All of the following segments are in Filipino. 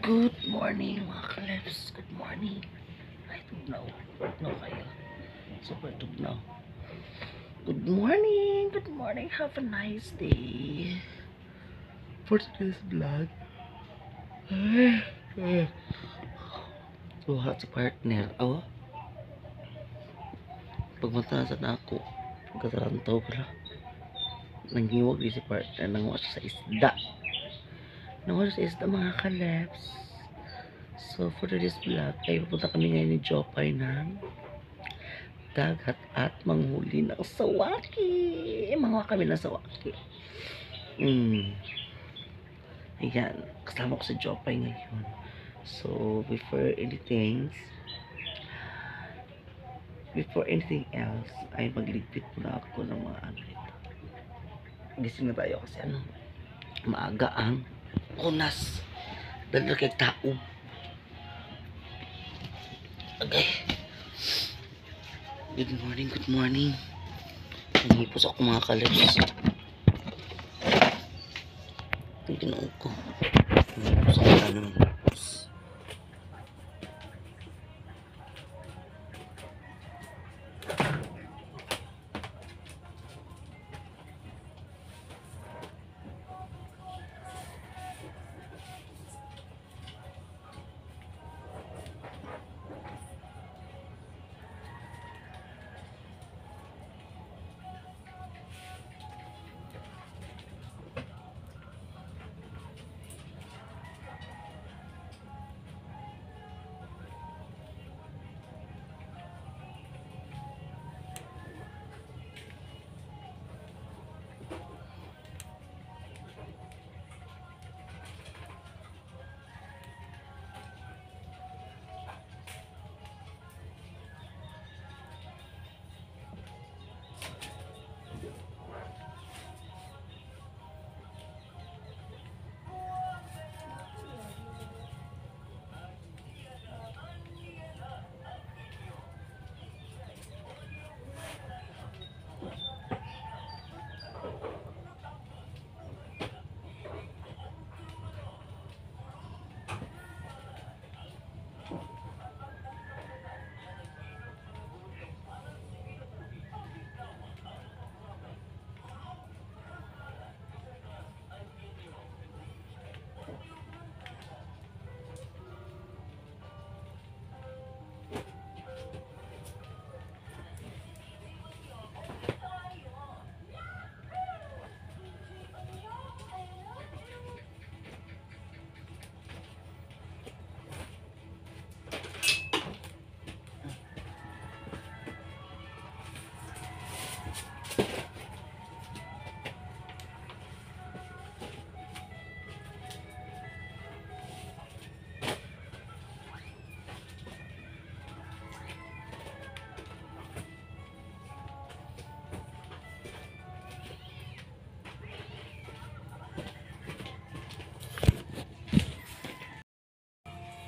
Good morning mga kalebs. Good morning. Ay, tugnaw. Tugnaw kayo. Super tugnaw. Good morning. Good morning. Have a nice day. For today's vlog. Luha si partner. Awa. Pagmatasan ako. Pagkatarantaw ko lang. Nanghiwag din si partner. Nangawa siya sa isda. Nangawa siya sa isda mga kalebs. So for today's vlog ay pupunta kami ngayon ni Jopay ng dagat at manghuli ng sawaki. Manguha kami ng sawaki. Ayan, kasama ko sa Jopay ngayon. So before anything else ay magligpit muna ako ng mga ano nito. Gising na tayo kasi maaga ang unas dahil kay tao. Okay. Good morning, good morning. Nanghipos ako mga kalebs. Tingnan ko. Nanghipos ako naman.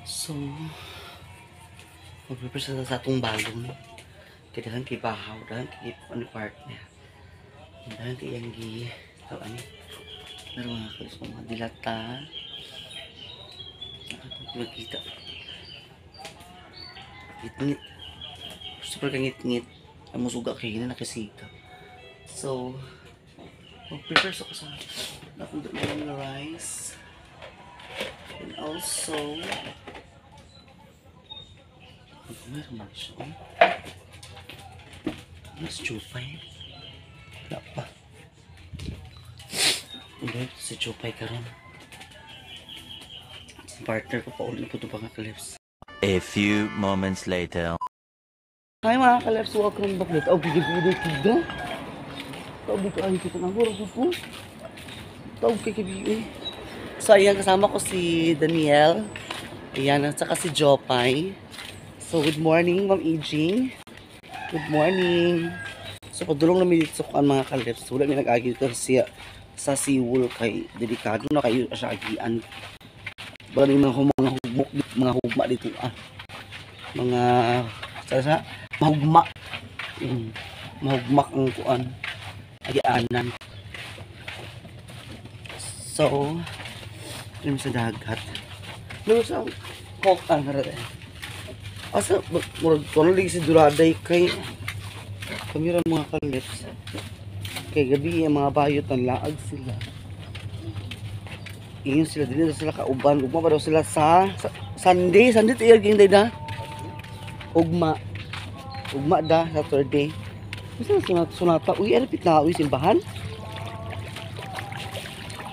So, magpipresa sa atong balong. Kailangan kay bahaw, dahan kay partner. Dahan kay yang gi, pero mga kalis mga dilata. Magkita. Ngit-ngit. Super kangit-ngit. Ang musuga kay na nakasika. So, magprepare ko sa napunta na yung rice. And also, meron man siya. Mas Jopay. Wala pa. Hindi, si Jopay karon. Si partner ko pa ulit na po ito mga kalebs. A few moments later. Hi mga kalebs, welcome back. Oh, bigay-bigay tiga. Tawag ka ay kita ng hurog po. Tawag kay kibigay. So, ayan, kasama ko si Daniel. Ayan, at saka si Jopay. So, good morning, Ma'am Aging. Good morning. So, padulong namin dito sa mga kalebs. Wala may nag-agi dito sa seawool kay delikado na kayo siya agian. Bali mga hugma dito. Mga, mahugma. Mahugmak ang kuan. Agianan. So, yun sa dagat. Lalo sa coke ang harap eh. Asa, murag kono lagi si Duraday kay kamera mga kalips. Kay gabi yung mga bayot ang laag sila. Ingon sila dili na sila kauban. Ugma pa daw sila sa Sunday. Sunday tayo yung day na. Ugma da Saturday. Bisa sunata. Uy, arapit na uy simbahan.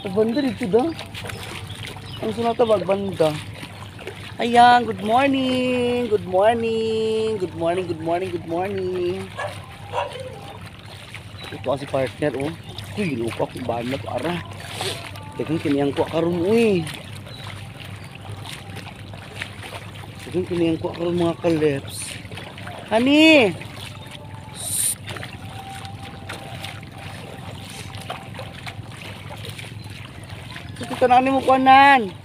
Pagbanda dito da. Ang sunata bagbanda. Ayan, good morning. Good morning. Good morning, good morning, good morning. Ito kasi partner oh. Uy, lupa ko ba na to ara. Dagang kiniyang ko karon uy. Dagang kiniyang ko karon mga kalips. Honey. Ito tanani mo kuanan.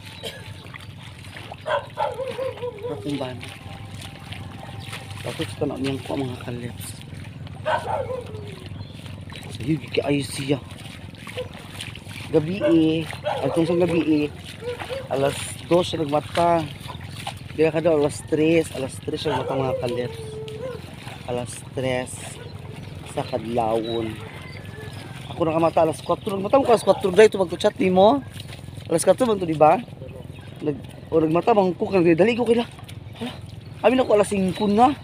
Akong bana. Tapos tanani niyang ko mga kalips. Sayo gikayo siya. Gabi atong sa gabi alas 2 siya nagmata. Dila ka daw alas 3 siya nagmata mga kalips. Alas 3 sa kadlawon. Ako nakamata alas 4. Nagmata mo ka alas 4 dahil ito magto-chat ni mo. Alas 4 man to diba? Nagmata bang ko kang dali ko kila. Hala. Abi na ko alas 5 na.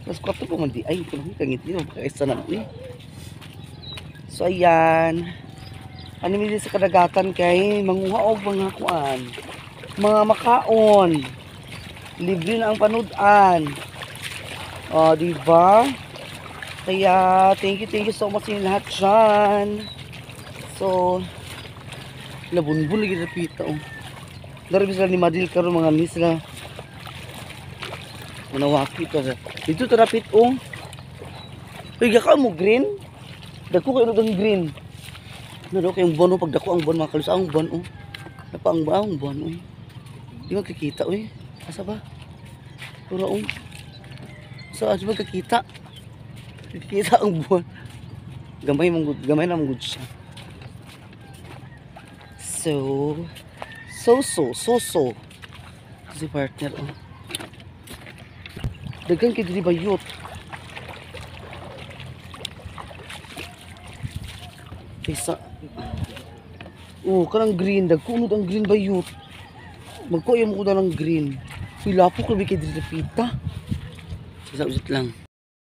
Alas 4 pa man di ay kuno kangit ni makaisa na ni. So ayan. Ano mi sa kadagatan kay manguha og mga kuan. Mga makaon. Libre na ang panud-an. Oh, di ba? Kaya thank you so much sa lahat dyan. So labunbun lagi sa pita oh. Dari sila ni Madil karon mga ni sila. Manawaki to sa. Dito tarapit oh. Uy, ka mo green? Dako kayo ng green. Nado kayong bono pag dako ang bon mga kalus ang bon oh. Napang baong bon oh. Di mo kikita oh. Asa ba? Pura oh. So asa ba kakita? Kikita ang bon. Gamay na mong good siya. So si partner oh. Dagang kay dili bayot. Isa. Oh, kanang green dagkunod ang green bayot. Magkuya mo ko na ng green. Pila po kay dili pita. Isa-usit lang.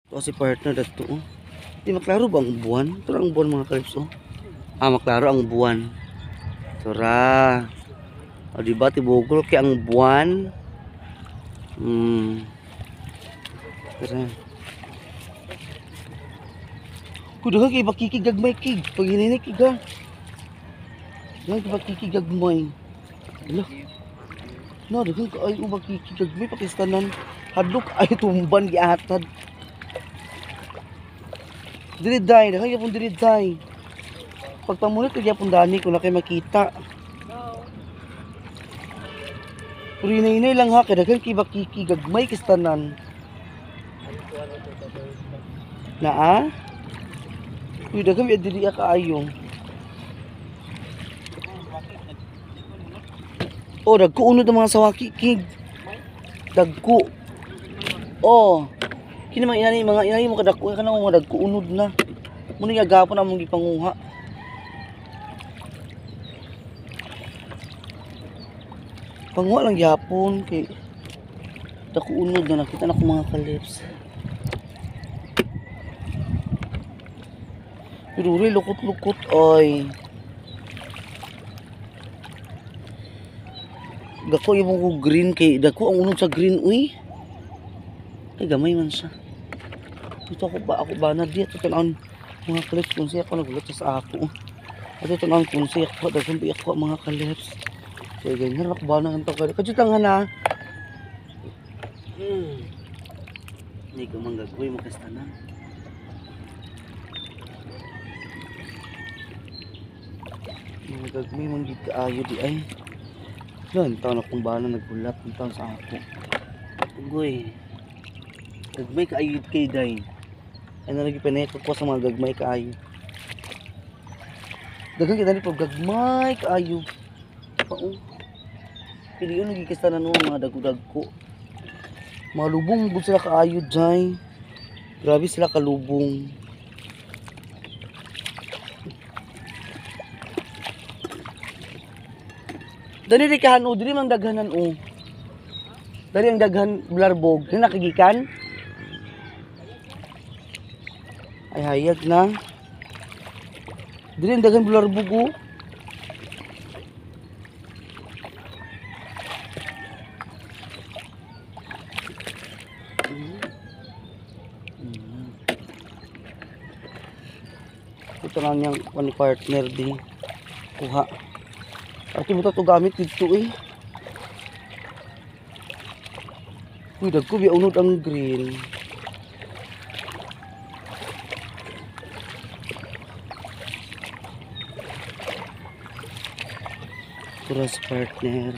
Ito si partner dato oh. Di maklaro ba ang buwan? Ito ang buwan mga kalips oh. Maklaro ang buwan. Tura. O diba tibugol kay ang buwan. Tura. Kudahan kay bakikigagmay kig. Pag hininig kig ha. Kudahan kay bakikigagmay. Hala. No, dahan ka ay bakikigagmay pakistanan. Hadlok ay tumban giatad. Diriday, dahan yapon diriday. Pagpamunit kay yapon dani ko na kay makita. Pero inay lang ha, kaya dagan kibakiki gagmay kistanan. Naa? Uy, dagan may dili ka ayong. Oh, dagko unod ang mga sawaki kig. Dagko. Oh. Kini mga inani mo kadagko kana mga dagko unod na. Muna gagapon among gipanguha. Panguha lang yapon kay dako unod na nakita na ko mga kalips. Pero uri lukot-lukot oy. Dako yung ko green kay dako ang unod sa green uy. Ay gamay man siya. Dito ako ba na dito tanan mga kalips kung siya ako nagulat sa ako. Ato tanan kung siya ako dagan bi ako mga kalips. So, ganyan ako ba na ang tawag? Kajutan nga na. Hindi ko manggagawin mo kastanan. Manggagawin mong gid kaayo di ay. Yan, taon akong ba na nagbulat ng taon sa ako. Ugoy. Gagmay kaayo kay day. Ay nalagi paneko ko sa mga gagmay kaayo. Dagang kita ni pag gagmay kaayo. Pao. Piliyon nagikista na noon mga dagko-dagko. Mga lubong gud sila kaayo jay. Grabe sila kalubong. Dali di kahan o, dili mang daghanan o. Dali ang daghan blarbog. Dili nakagikan? Ay hayag na. Dili ang daghan blarbog o. Ito lang niyang one partner di kuha. Ati mo to gamit dito eh. Uy, dagko biya unod ang green. Cross partner.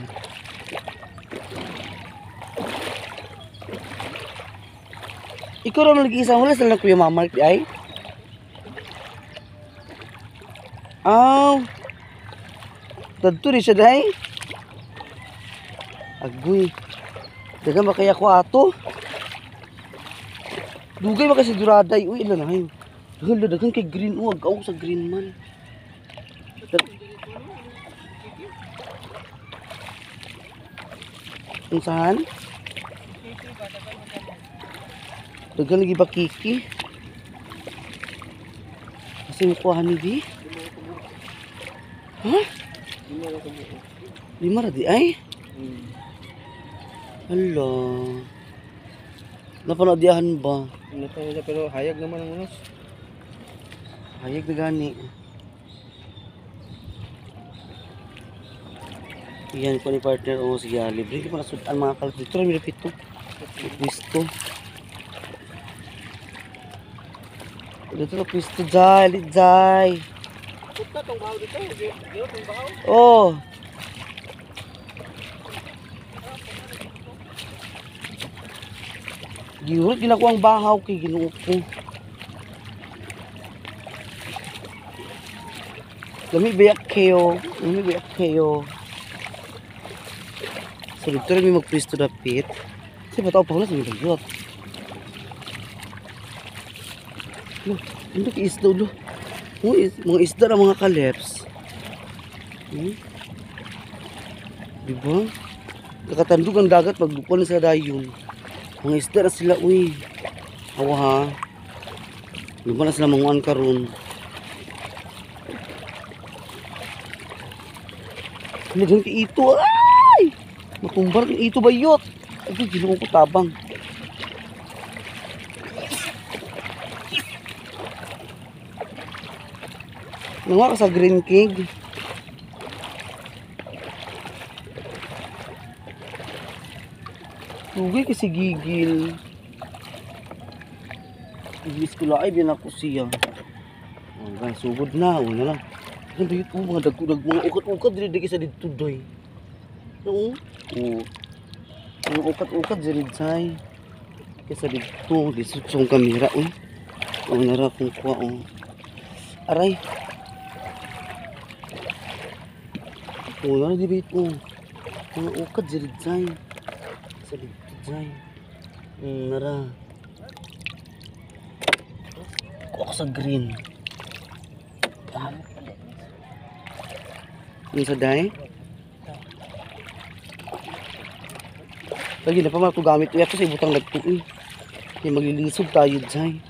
Ikaw rin lagi isang wala sila kuya mamark di ay? Aw. Dadto rin siya dahi. Agoy. Daga ba kaya ko ato? Dugay ba kasi duraday? Uy, ilan na yun. Dagan kay green. Huwag ako sa green man. Kung saan? Dagan lagi ba kiki? Kasi mukuha ni di? Ha? 5 ra di ay? Hala. Napanadiyahan ba? Napanood pero hayag naman ang unos. Hayag na gani. Yan ko ni partner o si libre. Di pa nasudan mga kalat dito. Rami na pito. Pwisto. Dito na pwisto jay. Jay. Puta tong bahaw dito. Dito tong bahaw. Oh. Gihurot ginako ang bahaw kay Ginoo ko. Lami biyak kayo. Lami biyak kayo. So dito rin may magpwisto dapit. Kasi bataw pa ko na sa mga dagyot. Ano ka isda ulo? Mga isda na mga kaleps. Diba? Kakatandog ang dagat pagdupuan sa dayon. Mga isda na sila, uy. Awa ha. Diba na sila manguan karon. Naghan ka ito, ay! Matumbar ka ito bayot. Ay, ginoo ko tabang. Nanguha ka sa Green King. Tugay kasi gigil. Ibis ko laay, biyan ako siya. Hanggang sugod na, wala lang. Ano ba yun? Mga dagdag, mga ukat-ukat, dili sa dito doy. Oo. Oo. Mga ukat-ukat, dili kaysa dito, disot sa kamera, oh. Oo, nara kong kuha, oh. Aray. Oo, nara dito, oh. Mga ukat, dili sa dito, jay. Nara. Kuha ko sa green. Yung sa day? Lagi na pa mga gamit ko. Kasi ibutang nagtuin. Kaya maglilisod tayo dyan.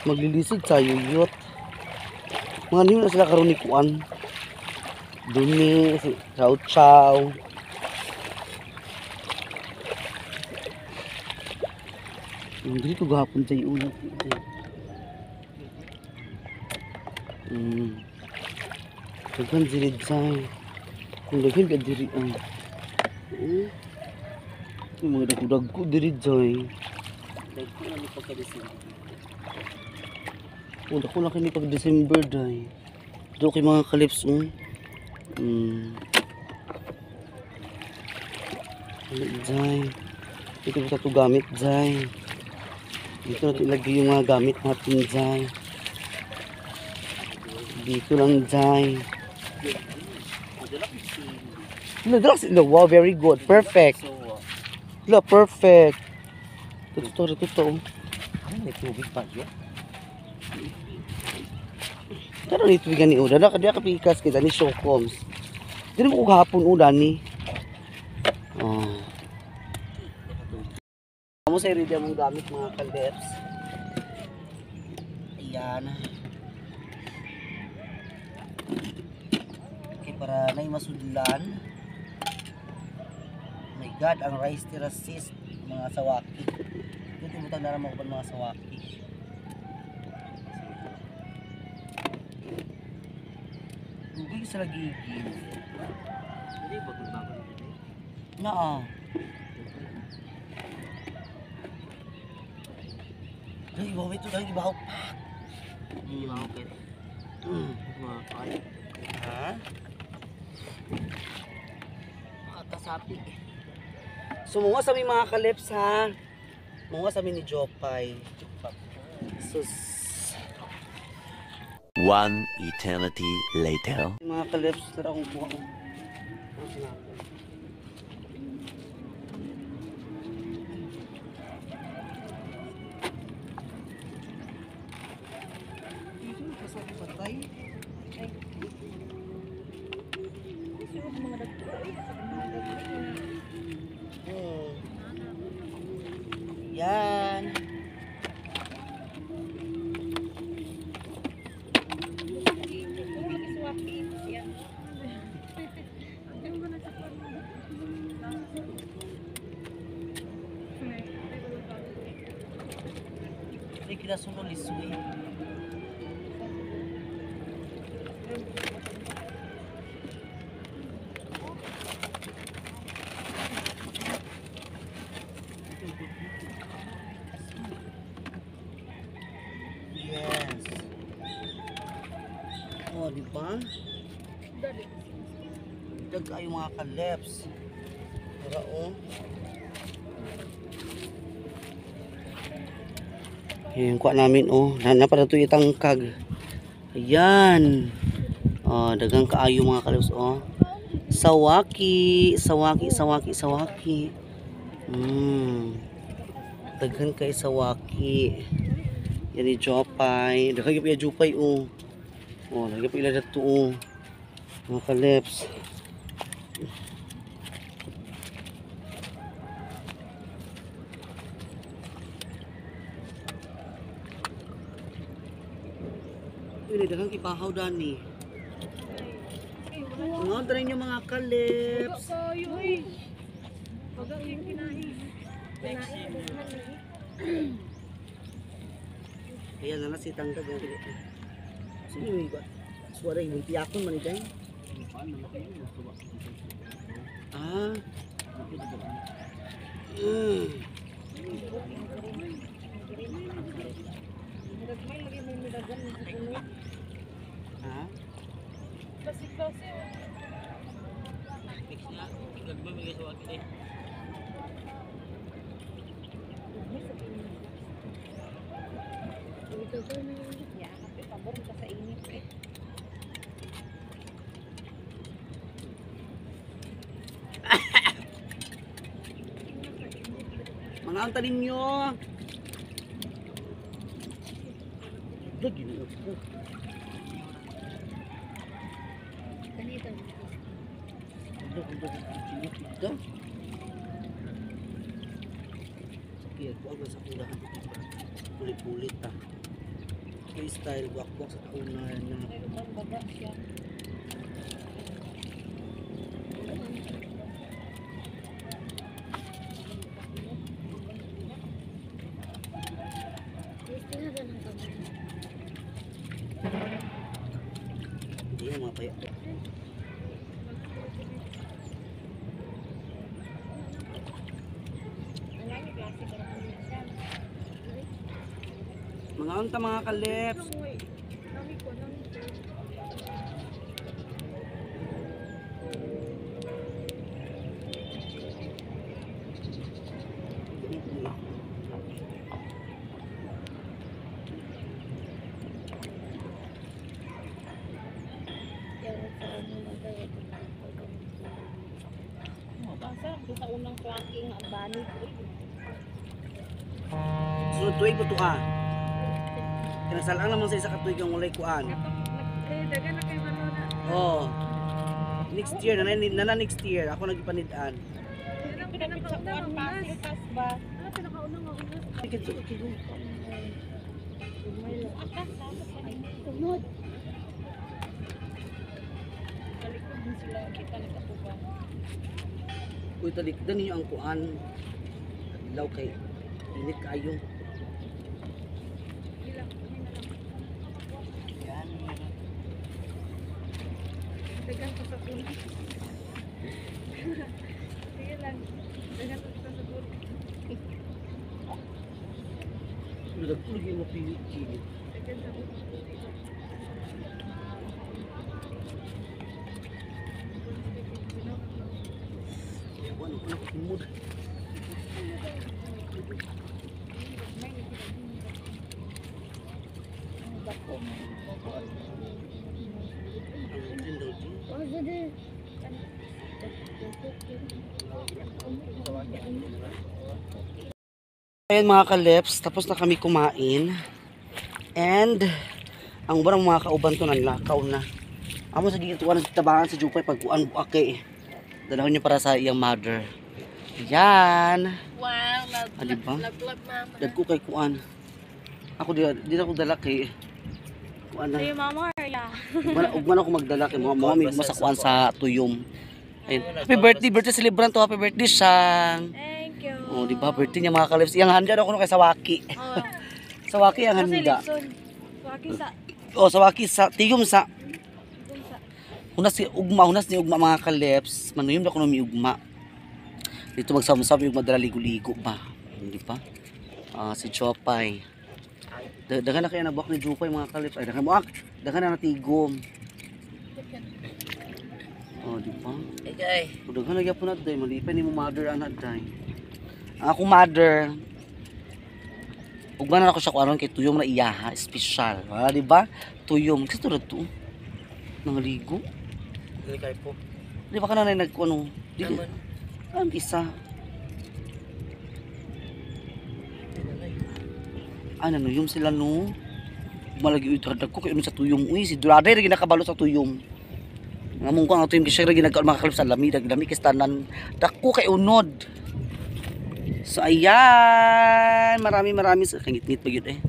Maglilisod tayo yot. Mga nyo na sila karoon ni Kuan. Dumi, chow-chow. Hindi ko gahapon tayo ulit. Dagan zilid say. Kung dagan ka diri ang. Yung mga dagudag ko diri jay. Dagko na ni pagka-December. Kung dako na kini pag-December day. Do kay mga kalips mo. Jay. Ito ba ito gamit jay. Dito natin ilagay yung mga gamit natin jay. Dito lang jay. No, wow, very good. Perfect. Lo, perfect. Totoo. Ano, may tubig pa yun? Kano ni tubigan ni Uda? Dia kapikas kita ni Shokoms. Dili mo hapon Uda ni. Oh. Kamu sa area mong gamit mga kaldeps. Ayan. Okay, para na masudlan. My God, ang rice terraces mga sawaki. Ito butang na naman ko mga sawaki. Tubig sa lagigil. Hindi, bago-bago. Naa. Ay, ibaw ito dahil ibaw pa. Hindi makakit. Mga kaya. Ha? Makakasapi. So, mga sa mga kalips ha. Mga sa ni Jopay. Sus. One eternity later. Mga kalips, tara kong buha ko. Yan. Ay, kinasulo liswi. Yes. Oh, di ba? Dag kayo mga kaleps. Tara oh. Yan, kuha namin oh. Napara ito itangkag. Ayan. Oh, dagang kaayo mga kaleps oh. Sawaki. Daghan kay sawaki. Yan ni Jopay. Daghan kay Jopay oh. Oh, lagi pa ila dato oh. Mga kaleps. Ini dagang kipahaw dani. Ngayon tayo niyo mga kalips. Ayan na si tangkag yan. Sino yung iba? Suara yung tiyakon manigay. Ah. Ha? Mga ang tanim nyo. Lagi na ako. Sakit ko ang nasa kulahan. Pulit-pulit ah. Style buwak-buwak sa takunan na. Hindi yung mga payak. Mga unta mga kalips. Masarap doon sa unang clacking ang bani ko. Sunod tuig mo to ka. Kinasalaan naman sa isa ka tuig ang walay kuan. Dagan na kayo ano na. Oh. Next year, na next year, ako nagpanidaan. Pinakauna nga unas. ba? Pinakauna nga unas. Sige, sige. Akas ha. Tunod. Kalikod din sila. Kita nagkatubang. Uy, talikdan niyo ang kuan. Ilaw kay init kayo. Dagan pa sa puno. Sige lang. Dagan pa sa puno. Nagpulog yung mapilit. Dagan sa puno. Ewan, ako nakumod. Ayan mga kaleps, tapos na kami kumain. And ang barang mga kauban to nanlakaw na. Amo sa gigituan sa tabangan sa Jupay pagkuan buake. Dalawin niya para sa iyang mother. Yan. Wow, Diba? lag-lag mama. Dagko kay kuan. Ako di na ako dala kay kuan na. Say mama, yeah. Ugman ako magdala kay mga may masakuan sa tuyom. Ayun. Happy birthday celebrant to. Happy birthday sang. Thank you. Oh, di ba birthday niya mga kaleps. Iyang handa ako no kay Sawaki. Oh, Sawaki ang kasi handa. Lipson. Waki sa Oh, Sawaki sa tiyom sa dun sa hunas ni ugma mga kaleps. Manuyom na ko no mi ugma. Dito magsama-sama yung madala ligo-ligo ba. Hindi pa. Si Chopay. Dagan na kaya nabak ni Jupay mga kaleps. Ay, dagan na natigom. Oh, di ba? Hey, Dagan na gyapon na day, malipay ni mo mother ang naday. Ako mother. Ugma na ako siya kung aron kay tuyom na iyaha, special. Di ba? Tuyom. Kasi tulad to. Nangaligo. Dili kay po. Di ba ka na nagkuano? Di Naman. ang isa. Nanuyom sila no. Malagi utradag ko kay sa tuyom. Uy, si Durade rin nakabalo sa tuyom. Ngamong ko ang tuyom kasi rin ginagawa mga kalip sa lami. Lami kasi tanan. Dako kay unod. So ayan. Maraming kangit-ngit pa yun eh.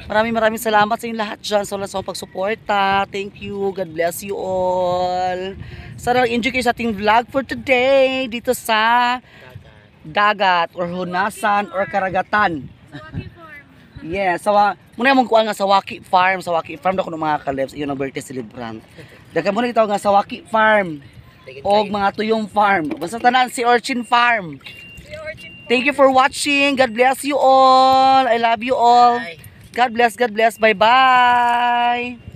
Maraming salamat sa inyong lahat dyan sa sa pagsuporta. Thank you. God bless you all. Sana enjoy kayo sa ating vlog for today dito sa dagat or hunasan or karagatan. Yes, muna mong kuha nga Sawaki Farm daw ko ng mga kalebs, iyon ang birthday celebrant. Dagan mo na ito nga Sawaki Farm o mga tuyong farm. Basta tanan si Orchin Farm. Thank you for watching. God bless you all. I love you all. God bless. Bye-bye.